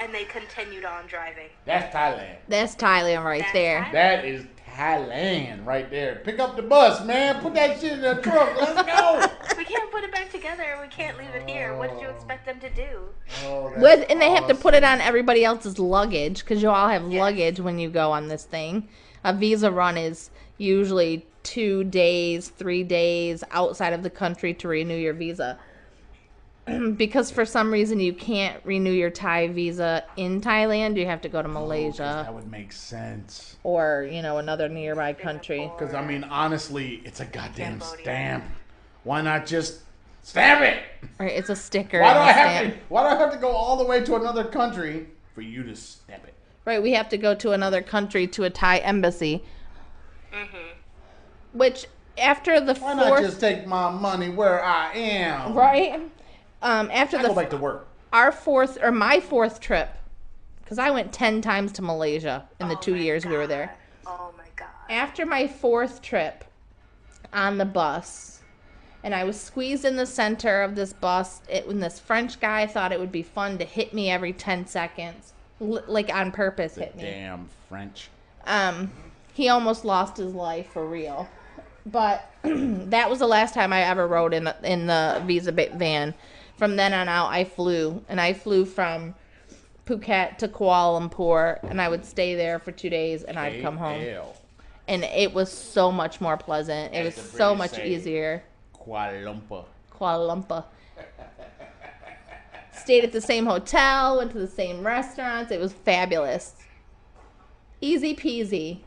and they continued on driving. That's Thailand. That's Thailand right there. Thailand. That is Thailand right there. Pick up the bus, man. Put that shit in the trunk. Let's go. We can't put it back together. We can't leave it here. What did you expect them to do? And they have to put it on everybody else's luggage because you all have luggage when you go on this thing. A visa run is usually 2 days, 3 days outside of the country to renew your visa. because for some reason you can't renew your Thai visa in Thailand, you have to go to Malaysia That would make sense. or, another nearby country. Because, I mean, honestly, it's a goddamn Cambodia. stamp. Why not just stamp it? Right, it's a sticker. Why do and I a have stamp. to? Why do I have to go all the way to another country for you to stamp it? Right, we have to go to another country to a Thai embassy. Which after the Why not fourth, just take my money where I am? right? After I go back to work. my fourth trip, because I went 10 times to Malaysia in the 2 years we were there. Oh my god. After my fourth trip on the bus, and I was squeezed in the center of this bus, when this French guy thought it would be fun to hit me every 10 seconds, like on purpose hit me. Damn French. He almost lost his life for real. But that was the last time I ever rode in the visa van. From then on out, I flew. And I flew from Phuket to Kuala Lumpur. And I would stay there for 2 days and I'd come home. And it was so much more pleasant. It was As the so British much say. easier. Kuala Lumpur. Kuala Lumpur. Stayed at the same hotel, went to the same restaurants. It was fabulous. Easy peasy.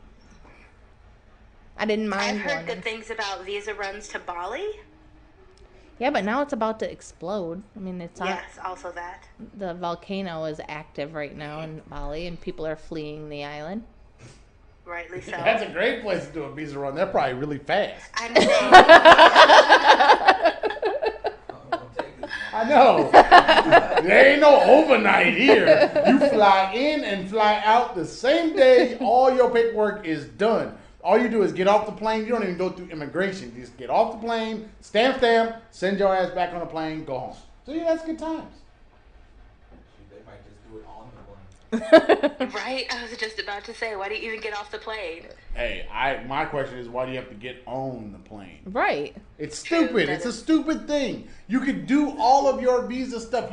I didn't mind I've heard one. good things about visa runs to Bali. Yeah, but now it's about to explode. I mean, it's Yes, also that. the volcano is active right now in Bali, and people are fleeing the island. Rightly so. That's a great place to do a visa run. They're probably really fast. I'm saying, I know. There ain't no overnight here. You fly in and fly out the same day. All your paperwork is done. All you do is get off the plane. You don't even go through immigration. You just get off the plane, stamp, send your ass back on the plane, go home. So yeah, that's good times. They might just do it on the plane. right? I was just about to say, why do you even get off the plane? Hey, my question is, why do you have to get on the plane? Right. It's stupid. It's a stupid thing. You could do all of your visa stuff.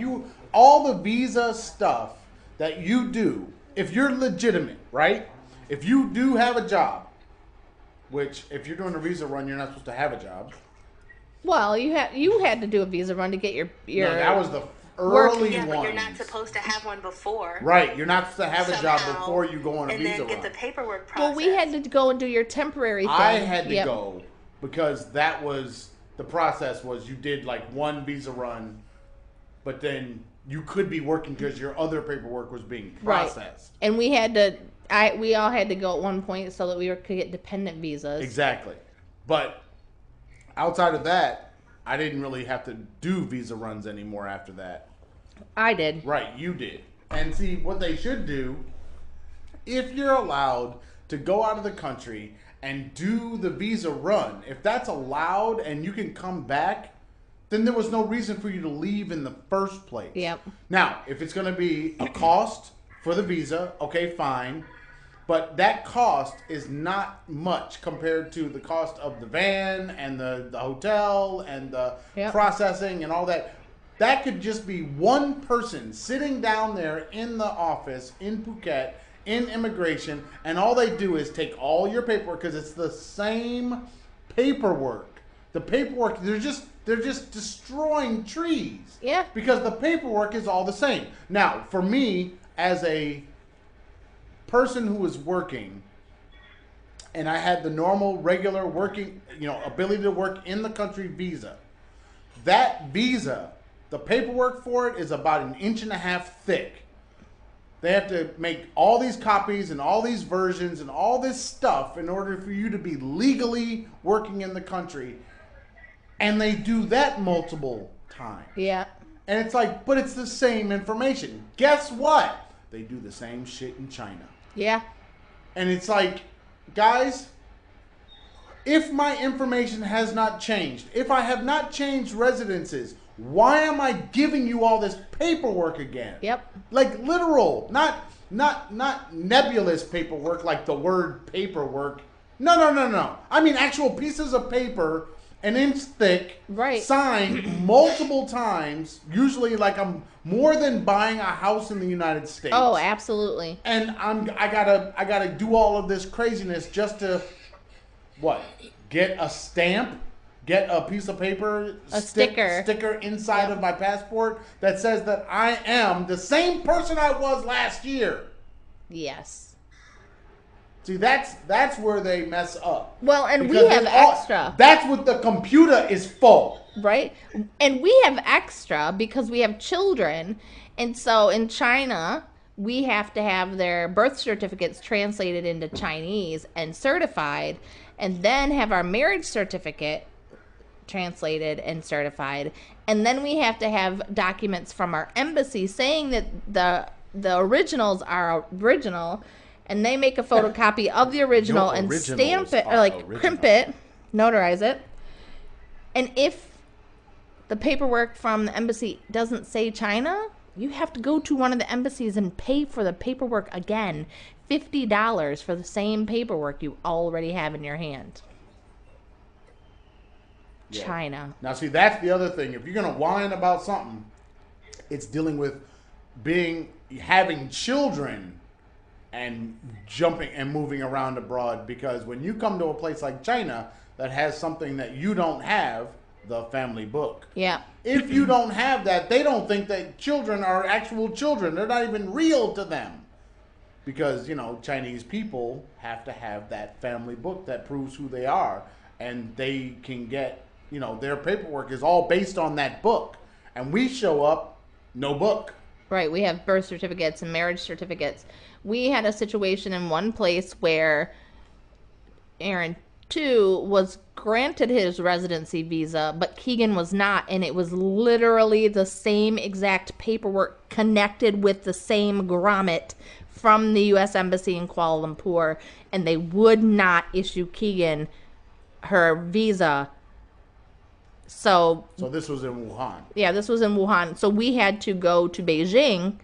All the visa stuff that you do, if you're legitimate, right? If you do have a job, which if you're doing a visa run, you're not supposed to have a job. Well, you had to do a visa run to get your No, that was the work. early Yeah, ones. but you're not supposed to have one before. Right, you're not supposed to have a job somehow, before you go on a and visa then get run. the paperwork process. Well, we had to go and do your temporary thing. I had to Yep. go because that was the process. Was you did like one visa run, but then you could be working because your other paperwork was being Right. processed. And we all had to go at one point so that could get dependent visas. Exactly. But outside of that, I didn't really have to do visa runs anymore after that. I did. Right, you did. And see, what they should do, if you're allowed to go out of the country and do the visa run, if that's allowed and you can come back, then there was no reason for you to leave in the first place. Yep. Now, if it's going to be a cost for the visa, okay, fine. But that cost is not much compared to the cost of the van and the hotel and the Yep. processing and all that. That could just be one person sitting down there in the office in Phuket in immigration, and all they do is take all your paperwork because it's the same paperwork. The paperwork, they're just destroying trees. Yeah. Because the paperwork is all the same. Now, for me, as a person who was working, and I had the normal, regular working, ability to work in the country visa, that visa, the paperwork for it is about 1.5 inches thick. They have to make all these copies and all these versions and all this stuff in order for you to be legally working in the country. And they do that multiple times. Yeah. And it's like, but it's the same information. Guess what? They do the same shit in China. Yeah. And it's like, guys, if my information has not changed, if I have not changed residences, why am I giving you all this paperwork again? Yep. Like literal, not nebulous paperwork like the word paperwork. No. I mean actual pieces of paper, 1 inch thick, Right. signed multiple times, usually like I'm more than buying a house in the United States. Oh, absolutely. And I gotta do all of this craziness just to what? Get a stamp? get a piece of paper, sticker inside of my passport that says that I am the same person I was last year. Yes. See, that's where they mess up. Well, and we have extra. That's what the computer is for. Right? And we have extra because we have children. And so in China, we have to have their birth certificates translated into Chinese and certified, and then have our marriage certificate translated and certified. And then we have to have documents from our embassy saying that the originals are original, and they make a photocopy of the original and stamp it, or like crimp it, notarize it. And if the paperwork from the embassy doesn't say China, you have to go to one of the embassies and pay for the paperwork again. $50 for the same paperwork you already have in your hand. Yeah. China. Now, see, that's the other thing. If you're going to whine about something, it's dealing with having children and jumping and moving around abroad. Because when you come to a place like China that has something that you don't have, the family book. Yeah. If you don't have that, they don't think that children are actual children. They're not even real to them. Because, Chinese people have to have that family book that proves who they are. And they can get, their paperwork is all based on that book. And we show up, no book. Right. We have birth certificates and marriage certificates. We had a situation in one place where Aaron, too, was granted his residency visa, but Keegan was not, and it was literally the same exact paperwork connected with the same grommet from the U.S. Embassy in Kuala Lumpur, and they would not issue Keegan her visa. So this was in Wuhan. Yeah, this was in Wuhan. So we had to go to Beijing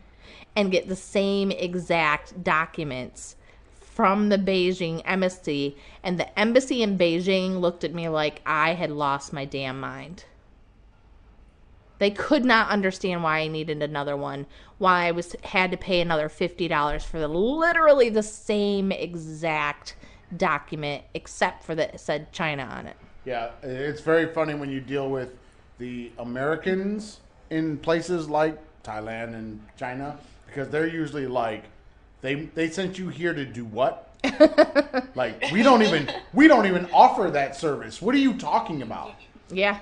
and get the same exact documents from the Beijing embassy, and the embassy in Beijing looked at me like I had lost my damn mind. They could not understand why I needed another one, why I had to pay another $50 for literally the same exact document, except for that it said China on it. Yeah, it's very funny when you deal with the Americans in places like Thailand and China, because they're usually like, they sent you here to do what? Like, we don't even offer that service. What are you talking about? Yeah.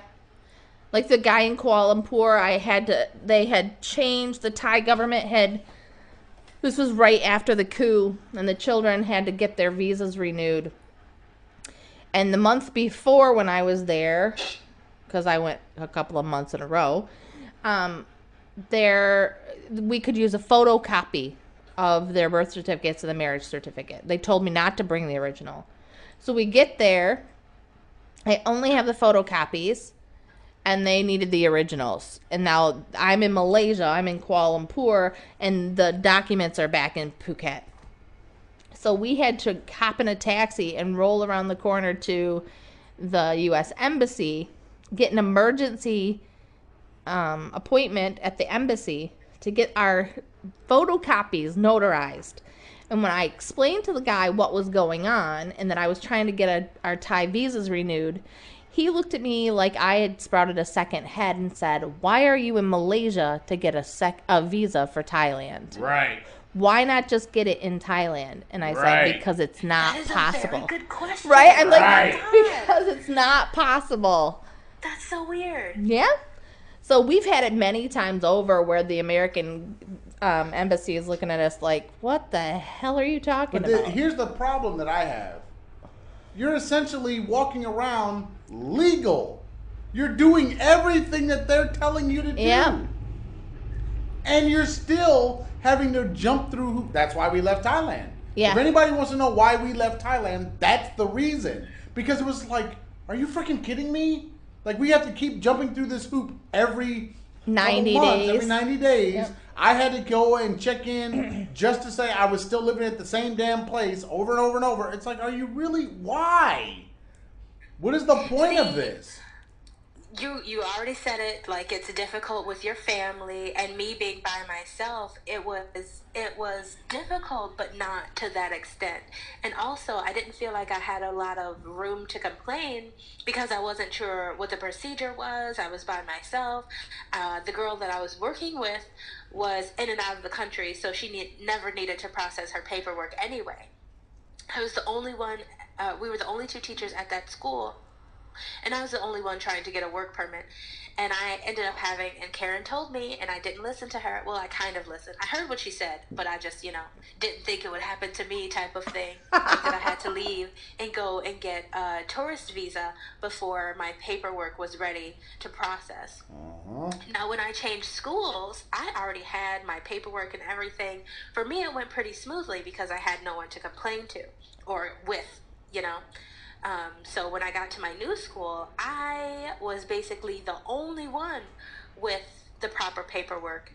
Like the guy in Kuala Lumpur, they had changed, the Thai government this was right after the coup, and the children had to get their visas renewed. And the month before when I was there, because I went a couple of months in a row, we could use a photocopy of their birth certificates and the marriage certificate. They told me not to bring the original. So we get there. I only have the photocopies, and they needed the originals. And now I'm in Malaysia. I'm in Kuala Lumpur, and the documents are back in Phuket. So we had to hop in a taxi and roll around the corner to the U.S. Embassy, get an emergency appointment at the embassy to get our photocopies notarized. And when I explained to the guy what was going on and that I was trying to get our Thai visas renewed, he looked at me like I had sprouted a second head and said, "Why are you in Malaysia to get a visa for Thailand? Right. Why not just get it in Thailand?" And I said, because it's not that is possible. A very good question. Right? I'm like, Right. because it's not possible. That's so weird. Yeah. So we've had it many times over where the American embassy is looking at us like, what the hell are you talking about? Here's the problem that I have. You're essentially walking around legal. You're doing everything that they're telling you to do. Yeah. And you're still having to jump through hoops. That's why we left Thailand. Yeah. If anybody wants to know why we left Thailand, that's the reason. Because it was like, are you freaking kidding me? Like, we have to keep jumping through this hoop every 90 months, days. every 90 days. Yep. I had to go and check in just to say I was still living at the same damn place over and over and over. It's like, are you really? Why? What is the point of this? You already said it, like it's difficult with your family, and me being by myself, it was difficult, but not to that extent. And also I didn't feel like I had a lot of room to complain because I wasn't sure what the procedure was. I was by myself. The girl that I was working with was in and out of the country, so she never needed to process her paperwork anyway. I was the only one. We were the only two teachers at that school, and I was the only one trying to get a work permit. And I ended up having, and Karen told me, and I didn't listen to her. Well, I kind of listened. I heard what she said, but I just, didn't think it would happen to me type of thing. Like that I had to leave and go and get a tourist visa before my paperwork was ready to process. Now, when I changed schools, I already had my paperwork and everything. For me, it went pretty smoothly because I had no one to complain to or with, you know. So when I got to my new school, I was basically the only one with the proper paperwork.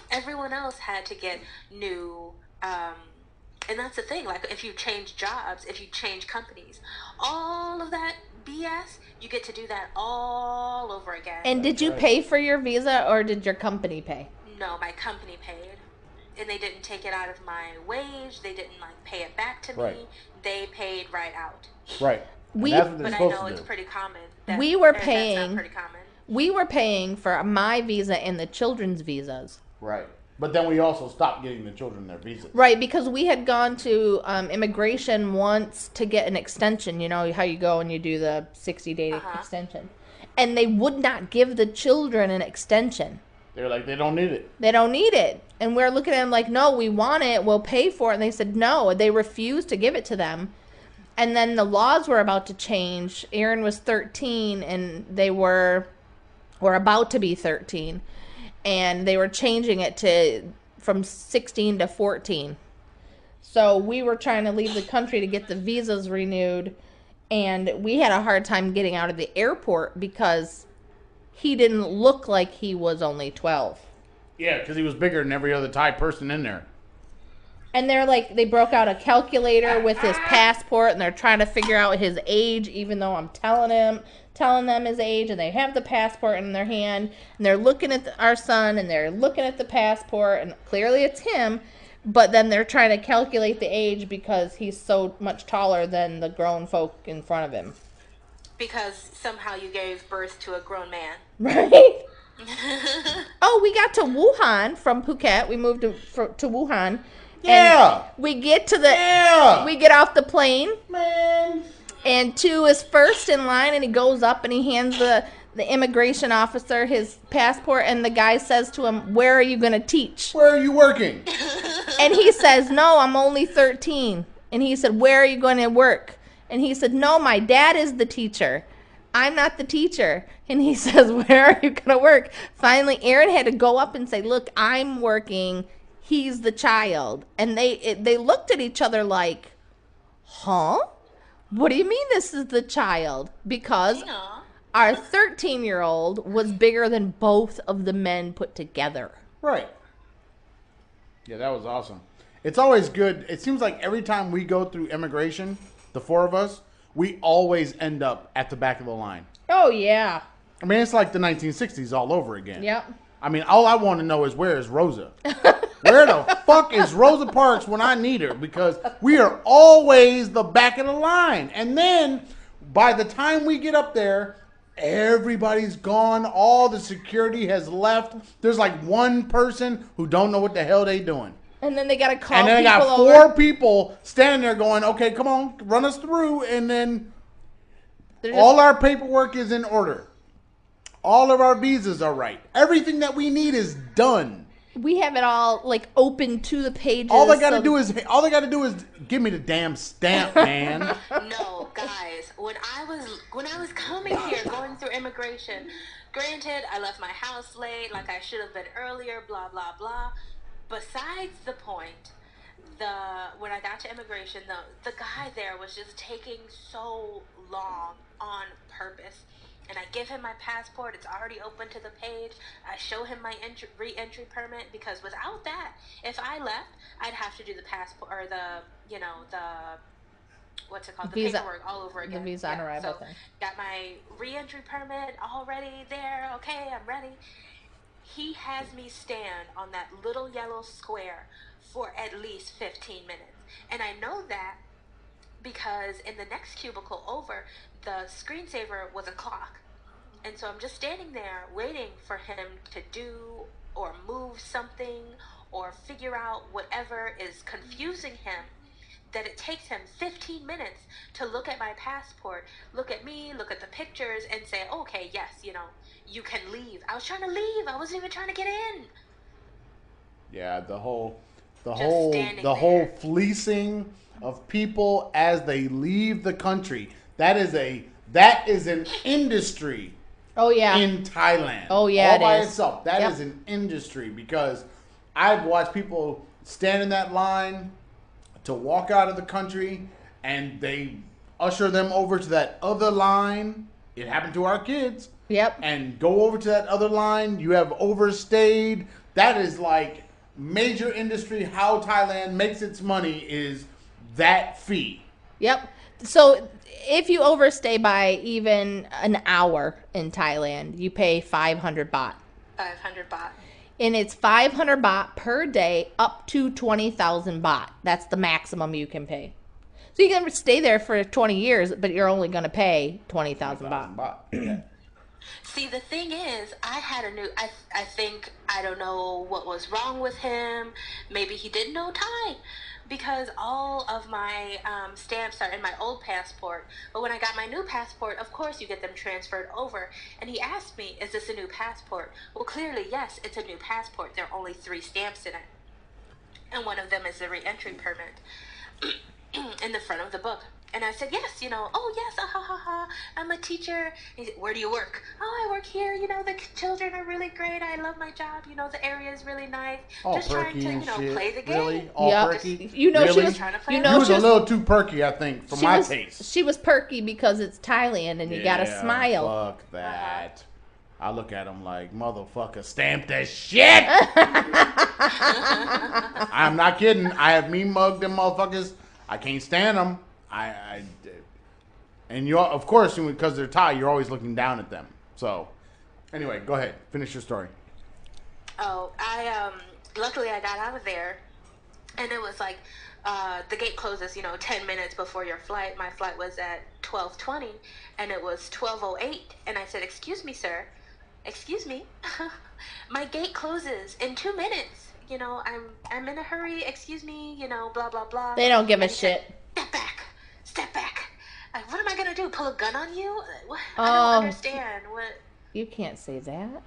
Everyone else had to get new, and that's the thing. Like if you change jobs, if you change companies, all of that BS, you get to do that all over again. And did you pay for your visa or did your company pay? No, my company paid. And they didn't take it out of my wage. They didn't like pay it back to me. Right. They paid right out. Right. And We- that's what they're But I supposed know to it's do. pretty common. We were That's paying- not pretty common. We were paying for my visa and the children's visas. Right. But then we also stopped getting the children their visas. Right, because we had gone to immigration once to get an extension. You know how you go and you do the 60-day extension. And they would not give the children an extension. They're like, they don't need it. They don't need it. And we're looking at them like, no, we want it. We'll pay for it. And they said no. They refused to give it to them. And then the laws were about to change. Aaron was 13 and they were about to be 13. And they were changing it to from 16 to 14. So we were trying to leave the country to get the visas renewed. And we had a hard time getting out of the airport because he didn't look like he was only 12. Yeah, because he was bigger than every other Thai person in there. And they're like, they broke out a calculator with his passport and they're trying to figure out his age, even though I'm telling them his age, and they have the passport in their hand and they're looking at our son and they're looking at the passport and clearly it's him, but then they're trying to calculate the age because he's so much taller than the grown folk in front of him. Because somehow you gave birth to a grown man. Right? Oh, we got to Wuhan from Phuket. We moved to Wuhan. Yeah. And we get to the Yeah. we get off the plane. Man. And Tu is first in line, and he goes up and he hands the immigration officer his passport, and the guy says to him, "Where are you going to teach?" Where are you working? And he says, "No, I'm only 13." And he said, "Where are you going to work?" And he said, "No, my dad is the teacher. I'm not the teacher." And he says, "Where are you going to work?" Finally, Aaron had to go up and say, "Look, I'm working. He's the child." And they looked at each other like, "Huh? What do you mean this is the child?" Because our 13-year-old was bigger than both of the men put together. Right. Yeah, that was awesome. It's always good. It seems like every time we go through immigration, the four of us, we always end up at the back of the line. Oh, yeah. I mean, it's like the 1960s all over again. Yep. I mean, all I want to know is where is Rosa? Where the fuck is Rosa Parks when I need her? Because we are always the back of the line. And then by the time we get up there, everybody's gone. All the security has left. There's like one person who don't know what the hell they doing. And then they got to call And then they people got over. four people standing there going, okay, come on, run us through. And then They're just- all our paperwork is in order. All of our visas are right. Everything that we need is done. We have it all like open to the pages. All they got to do is give me the damn stamp, man. No, guys. When I was coming here, going through immigration, granted, I left my house late, like I should have been earlier, blah blah blah. Besides the point, when I got to immigration, the guy there was just taking so long on purpose. And I give him my passport. It's already open to the page. I show him my re-entry permit, because without that, if I left, I'd have to do the passport or the what's it called, the Visa, paperwork all over the again. visa on Yeah, arrival so thing. got my re-entry permit already there. Okay, I'm ready. He has me stand on that little yellow square for at least 15 minutes. And I know that because in the next cubicle over, the screensaver was a clock. And so I'm just standing there waiting for him to do or move something or figure out whatever is confusing him, that it takes him 15 minutes to look at my passport, look at me, look at the pictures, and say, okay, yes, you can leave. I was trying to leave. I wasn't even trying to get in. Yeah, the whole standing the whole there. fleecing of people as they leave the country. That is an industry Oh yeah. in Thailand. Oh, yeah, all it by is. itself. That Yep. is an industry, because I've watched people stand in that line to walk out of the country, and they usher them over to that other line. It happened to our kids. Yep. And go over to that other line. You have overstayed. That is like major industry. How Thailand makes its money is that fee. Yep. So if you overstay by even an hour in Thailand, you pay 500 baht. 500 baht. And it's 500 baht per day up to 20,000 baht. That's the maximum you can pay. So you can stay there for 20 years, but you're only going to pay 20,000 baht. Yeah. See, the thing is, I think, I don't know what was wrong with him. Maybe he didn't know Thai, because all of my stamps are in my old passport. But when I got my new passport, of course you get them transferred over. And he asked me, is this a new passport? Well, clearly, yes, it's a new passport. There are only 3 stamps in it. And one of them is the re-entry permit in the front of the book. And I said, yes, oh, yes, I'm a teacher. He said, where do you work? Oh, I work here. The children are really great. I love my job. The area is really nice. All Just trying perky to, and shit. play the game. Really? All Yep. perky? You know, really? she was Trying to play you the know, You was she a was, little too perky, I think, for she my was, taste. she was perky because it's Thailand and you got to smile. Fuck that. I look at him like, motherfucker, stamp that shit. I'm not kidding. I have me mugged them motherfuckers. I can't stand them. And you're, of course, because they're Thai, you're always looking down at them. So, anyway, go ahead. Finish your story. Oh, luckily I got out of there, and it was like, the gate closes, 10 minutes before your flight. My flight was at 12:20, and it was 12:08, and I said, excuse me, sir. Excuse me. My gate closes in 2 minutes. I'm in a hurry. Excuse me, blah, blah, blah. They don't give a And he said, shit. Step back. Step back. Like, what am I going to do? Pull a gun on you? What? I Oh. don't understand. What? You can't say that.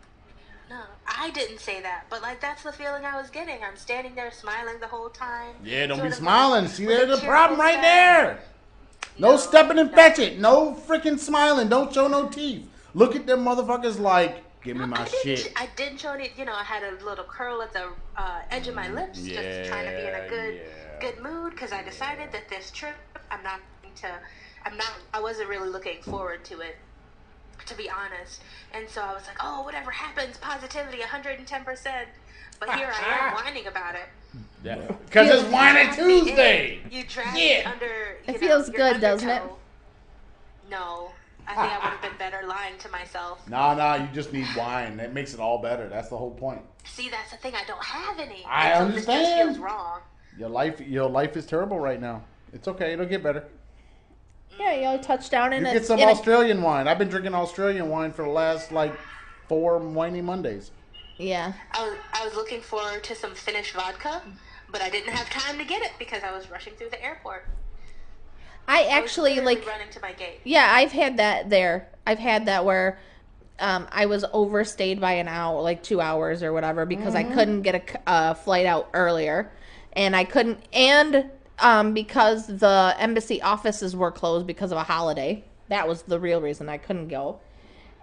No, I didn't say that, but that's the feeling I was getting. I'm standing there smiling the whole time. Yeah, don't sort be of smiling. with See, a there's the cheerful problem right step. there. No stepping and fetch it. No freaking smiling. Don't show no teeth. Look at them motherfuckers like, give me my shit. I didn't show any. I had a little curl at the edge of my lips, just trying to be in a good mood, because I decided that this trip, I wasn't really looking forward to it, to be honest. And so I was like, oh, whatever happens, positivity, 110%. But here I am whining about it. Yeah. Because it's Winy Tuesday. You drag me under. It feels your good, doesn't it? undertow. No, I think I would have been better lying to myself. Nah, you just need wine. That makes it all better. That's the whole point. See, that's the thing. I don't have any. I And so understand. This just feels wrong. Your life is terrible right now. It's okay. It'll get better. Yeah, you touch down in You a... get some in a- Australian wine. I've been drinking Australian wine for the last 4 whiny Mondays. Yeah. I was looking forward to some Finnish vodka, but I didn't have time to get it because I was rushing through the airport. I I was actually, literally running to my gate. Yeah, I've had that there. I've had that where I was overstayed by an hour, 2 hours or whatever, because I couldn't get a flight out earlier. And I couldn't, and because the embassy offices were closed because of a holiday. That was the real reason I couldn't go.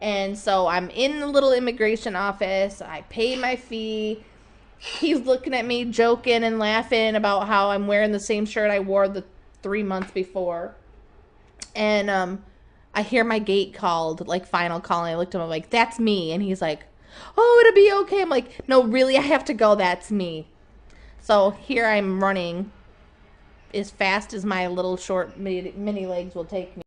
And so I'm in the little immigration office. I paid my fee. He's looking at me, joking and laughing about how I'm wearing the same shirt I wore the 3 months before. And I hear my gate called, final call. And I looked at him, I'm like, that's me. And he's like, oh, it'll be okay. I'm like, no, really, I have to go. That's me. So here I'm running as fast as my little short mini legs will take me.